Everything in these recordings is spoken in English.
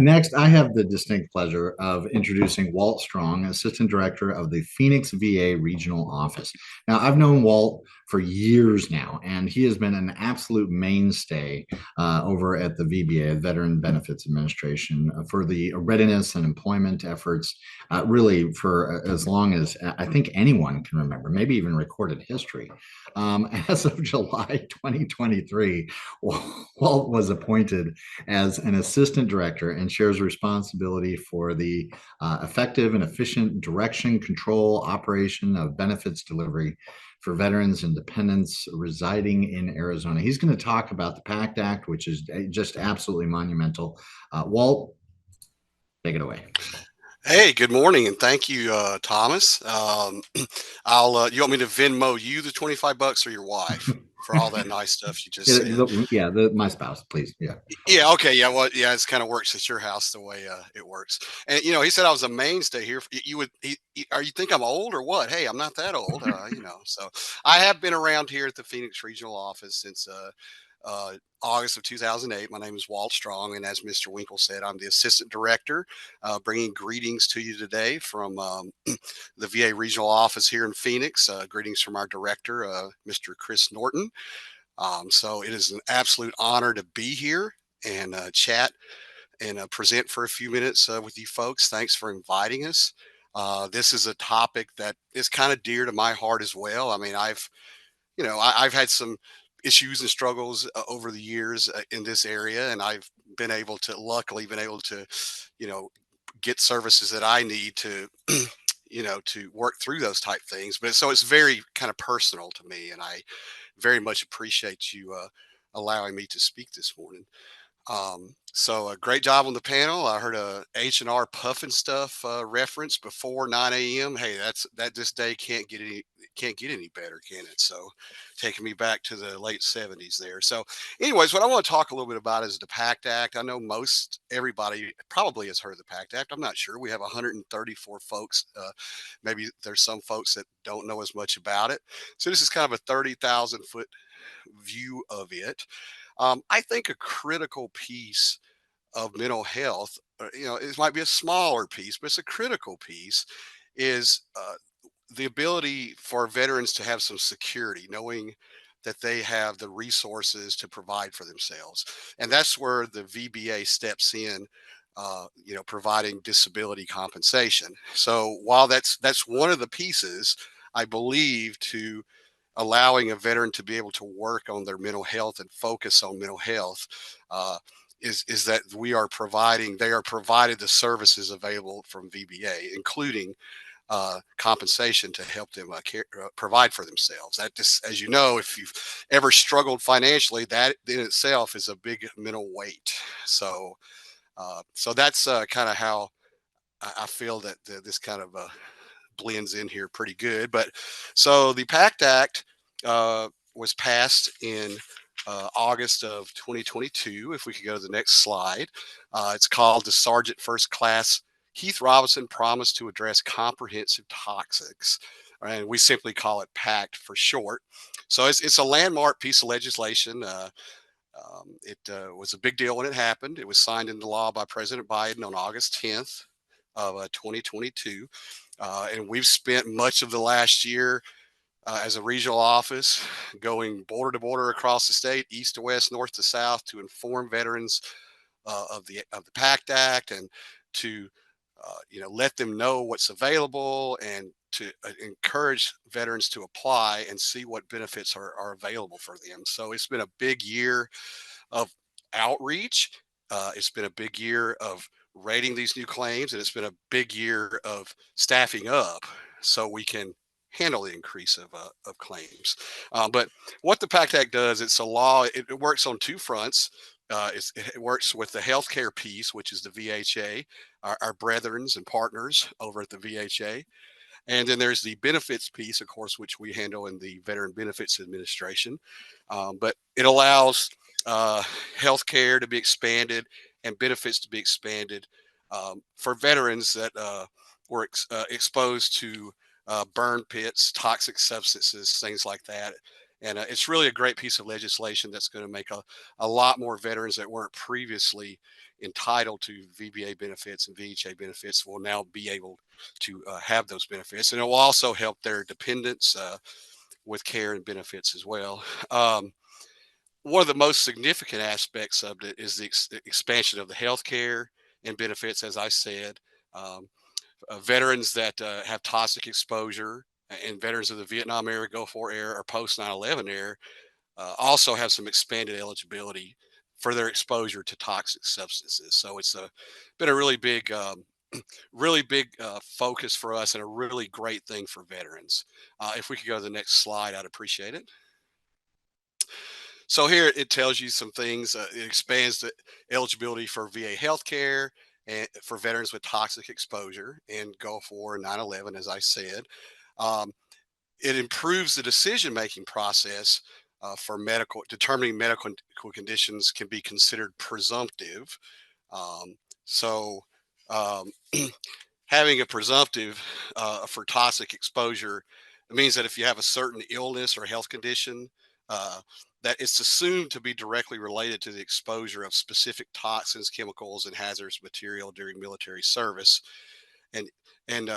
Next, I have the distinct pleasure of introducing Walt Strong, Assistant Director of the Phoenix VA Regional Office. Now, I've known Walt for years now, and he has been an absolute mainstay over at the VBA, Veteran Benefits Administration, for the readiness and employment efforts, really for as long as I think anyone can remember, maybe even recorded history. As of July 2023, Walt was appointed as an assistant director and shares responsibility for the effective and efficient direction, control, operation of benefits delivery for veterans and dependents residing in Arizona. He's going to talk about the PACT Act, which is just absolutely monumental. Walt, take it away. Hey, good morning, and thank you, Thomas. You want me to Venmo you the 25 bucks or your wife for all that nice stuff you just said? My spouse, please. Yeah. Yeah, okay, yeah, well, yeah, it's kind of works at your house the way it works. And he said I was a mainstay here. Are you think I'm old or what? Hey, I'm not that old, So I have been around here at the Phoenix Regional Office since August of 2008. My name is Walt Strong, and as Mr. Winkle said, I'm the assistant director, bringing greetings to you today from the VA Regional Office here in Phoenix. Greetings from our director, Mr. Chris Norton. So it is an absolute honor to be here and chat and present for a few minutes with you folks. Thanks for inviting us. This is a topic that is kind of dear to my heart as well. I mean, I've had some issues and struggles over the years in this area, and I've luckily been able to, get services that I need to, to work through those type things. But so it's very kind of personal to me, and I very much appreciate you allowing me to speak this morning. So a great job on the panel. I heard a H&R Puffin stuff reference before 9 a.m. Hey, this day can't get any better, can it? So taking me back to the late 70s there. So anyways, what I want to talk a little bit about is the PACT Act. I know most everybody probably has heard of the PACT Act. I'm not sure. We have 134 folks. Maybe there's some folks that don't know as much about it. So this is kind of a 30,000 foot view of it. I think a critical piece of mental health, it might be a smaller piece, but it's a critical piece, is the ability for veterans to have some security, knowing that they have the resources to provide for themselves. And that's where the VBA steps in, providing disability compensation. So while that's one of the pieces, I believe, to allowing a veteran to be able to work on their mental health and focus on mental health, is that they are provided the services available from VBA, including compensation to help them provide for themselves. That just, as you know, if you've ever struggled financially, that in itself is a big mental weight. So that's kind of how I feel that this kind of blends in here pretty good. But so the PACT Act was passed in August of 2022. If we could go to the next slide, it's called the Sergeant First Class Heath Robinson Promise to Address Comprehensive Toxics. And we simply call it PACT for short. So it's a landmark piece of legislation. It was a big deal when it happened. It was signed into law by President Biden on August 10th of 2022. And we've spent much of the last year as a regional office going border to border across the state, east to west, north to south, to inform veterans of the PACT Act, and to let them know what's available, and to encourage veterans to apply and see what benefits are available for them. So it's been a big year of outreach. It's been a big year of rating these new claims, and it's been a big year of staffing up so we can handle the increase of claims. But what the PACT Act does, it's a law. It works on two fronts. It works with the healthcare piece, which is the VHA, our brethrens and partners over at the VHA. And then there's the benefits piece, of course, which we handle in the Veteran Benefits Administration. But it allows healthcare to be expanded and benefits to be expanded for veterans that were exposed to burn pits, toxic substances, things like that. And it's really a great piece of legislation that's going to make a lot more veterans that weren't previously entitled to VBA benefits and VHA benefits will now be able to have those benefits, and it will also help their dependents with care and benefits as well. One of the most significant aspects of it is the expansion of the health care and benefits, as I said. Um, Veterans that have toxic exposure and veterans of the Vietnam era, Gulf War era, or post 9/11 era also have some expanded eligibility for their exposure to toxic substances. So it's been a really big focus for us and a really great thing for veterans. If we could go to the next slide, I'd appreciate it. So here it tells you some things. It expands the eligibility for VA health care and for veterans with toxic exposure and Gulf War and 9/11, as I said. Um, it improves the decision making process for medical determining medical conditions can be considered presumptive. Um, so um, having a presumptive for toxic exposure means that if you have a certain illness or health condition, uh, that it's assumed to be directly related to the exposure of specific toxins, chemicals, and hazardous material during military service. And and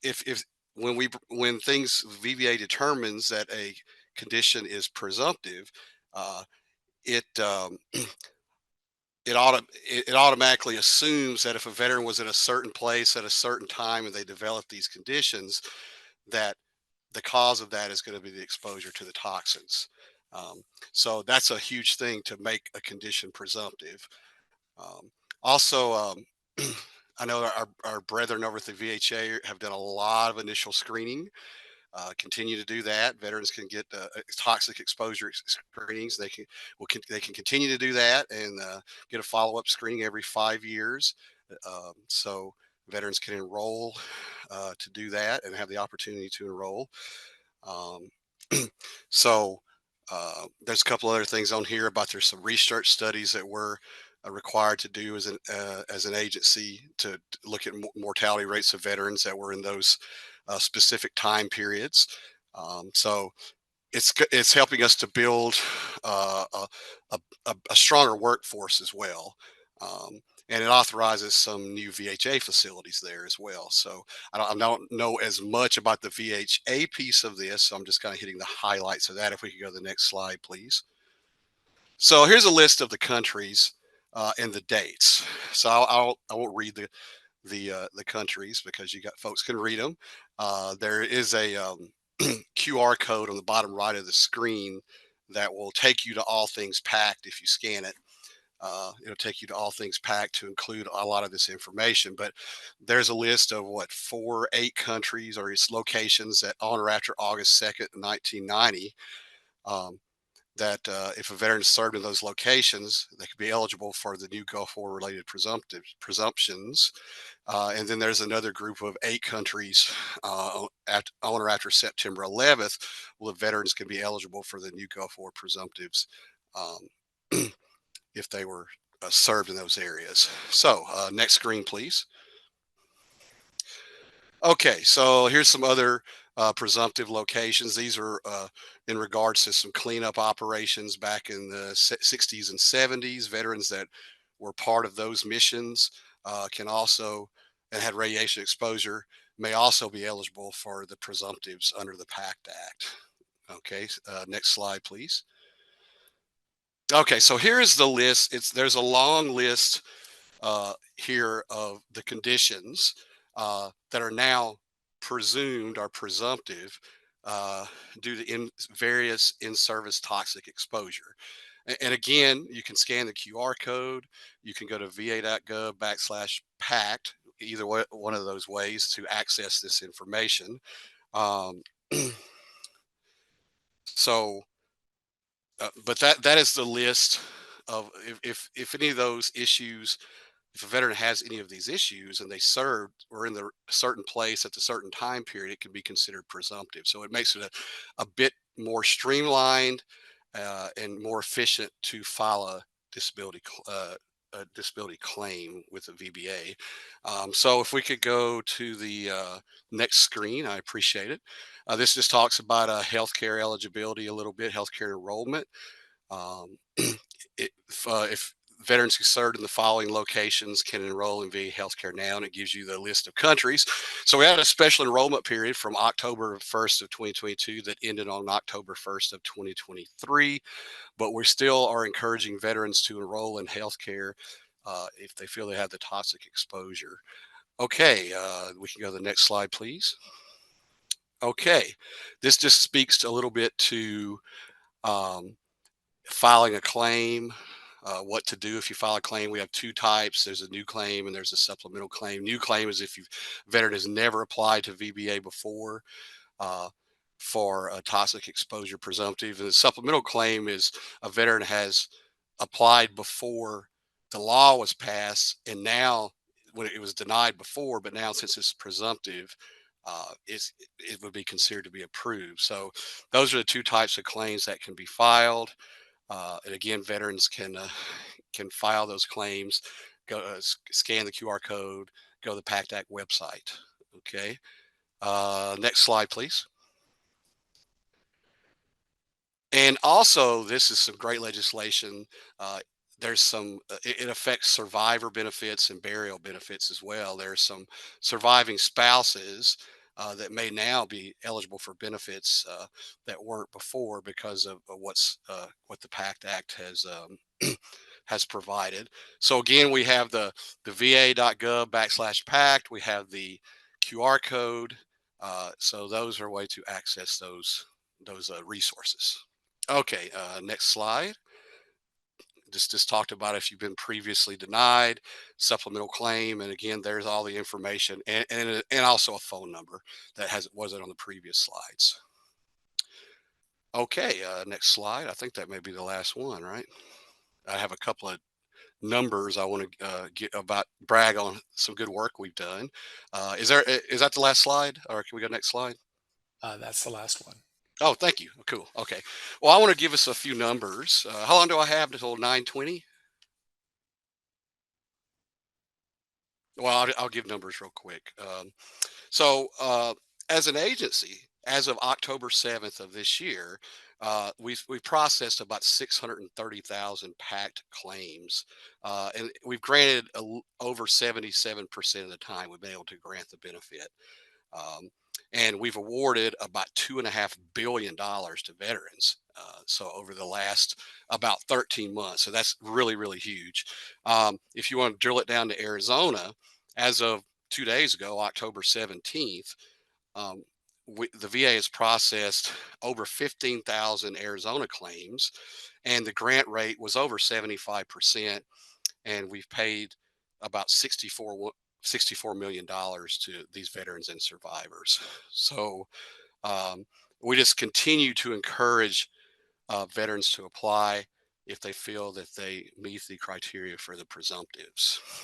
if when things VBA determines that a condition is presumptive, uh, it it automatically assumes that if a veteran was in a certain place at a certain time and they developed these conditions, that the cause of that is going to be the exposure to the toxins. Um, so that's a huge thing to make a condition presumptive. Um, Also, I know our brethren over at the VHA have done a lot of initial screening. Continue to do that. Veterans can get toxic exposure screenings. They can continue to do that and get a follow up screening every 5 years. So veterans can enroll to do that and have the opportunity to enroll. Um, so there's a couple other things on here about there's some research studies that we're required to do as an agency to look at mortality rates of veterans that were in those specific time periods. So it's helping us to build uh, a stronger workforce as well. Um, and it authorizes some new VHA facilities there as well. So I don't know as much about the VHA piece of this. So I'm just kind of hitting the highlights of that. If we could go to the next slide, please. So here's a list of the countries and the dates. So I won't read the countries because you got folks can read them. There is a QR code on the bottom right of the screen that will take you to all things PACT if you scan it. It'll take you to all things PACT to include a lot of this information. But there's a list of what 8 countries or its locations that on or after August 2nd, 1990. Um, that if a veteran served in those locations, they could be eligible for the new Gulf War related presumptions. And then there's another group of 8 countries on or after September 11th, well, the veterans can be eligible for the new Gulf War presumptives if they were served in those areas. So next screen, please. Okay, so here's some other presumptive locations. These are in regards to some cleanup operations back in the 60s and 70s. Veterans that were part of those missions can also, and had radiation exposure, may also be eligible for the presumptives under the PACT Act. Okay, next slide, please. Okay, so here is the list. There's a long list here of the conditions that are now presumed or presumptive due to various in-service toxic exposure. And again, you can scan the QR code. You can go to va.gov/PACT, either way, one of those ways to access this information. Um, so, but that is the list of if any of those issues, if a veteran has any of these issues and they served or in the certain place at the certain time period, it can be considered presumptive. So it makes it a bit more streamlined and more efficient to file a disability claim with a VBA. So if we could go to the next screen, I appreciate it. This just talks about healthcare eligibility a little bit, healthcare enrollment. Um, if veterans who served in the following locations can enroll in VA healthcare now, and it gives you the list of countries. So we had a special enrollment period from October 1st of 2022 that ended on October 1st of 2023, but we still are encouraging veterans to enroll in healthcare if they feel they have the toxic exposure. Okay, we can go to the next slide, please. Okay, this just speaks a little bit to um, filing a claim, what to do if you file a claim. We have two types. There's a new claim and there's a supplemental claim. New claim is if you veteran has never applied to VBA before uh, for a toxic exposure presumptive. And the supplemental claim is a veteran has applied before the law was passed, and now when it was denied before, but now since it's presumptive, it would be considered to be approved. So those are the two types of claims that can be filed. And again, veterans can file those claims, go scan the QR code, go to the PACT Act website. Okay. Next slide, please. And also, this is some great legislation. Uh, there's some, it affects survivor benefits and burial benefits as well. There's some surviving spouses that may now be eligible for benefits that weren't before because of what the PACT Act has provided. So again, we have the va.gov/PACT. We have the QR code. So those are a way to access those resources. Okay, next slide. Just talked about if you've been previously denied, supplemental claim, and again, there's all the information and also a phone number that wasn't on the previous slides. Okay, next slide. I think that may be the last one, right? I have a couple of numbers I want to brag on some good work we've done. Is that the last slide, or can we go next slide? That's the last one. Oh, thank you. Cool. Okay. Well, I want to give us a few numbers. How long do I have until 9:20? Well, I'll give numbers real quick. So, as an agency, as of October 7th of this year, we've processed about 630,000 PACT claims, and we've granted over 77% of the time we've been able to grant the benefit. Um, and we've awarded about $2.5 billion to veterans. So over the last about 13 months. So that's really, really huge. If you want to drill it down to Arizona, as of 2 days ago, October 17th, um, the VA has processed over 15,000 Arizona claims, and the grant rate was over 75%, and we've paid about $64 million to these veterans and survivors. So um, we just continue to encourage veterans to apply if they feel that they meet the criteria for the presumptives.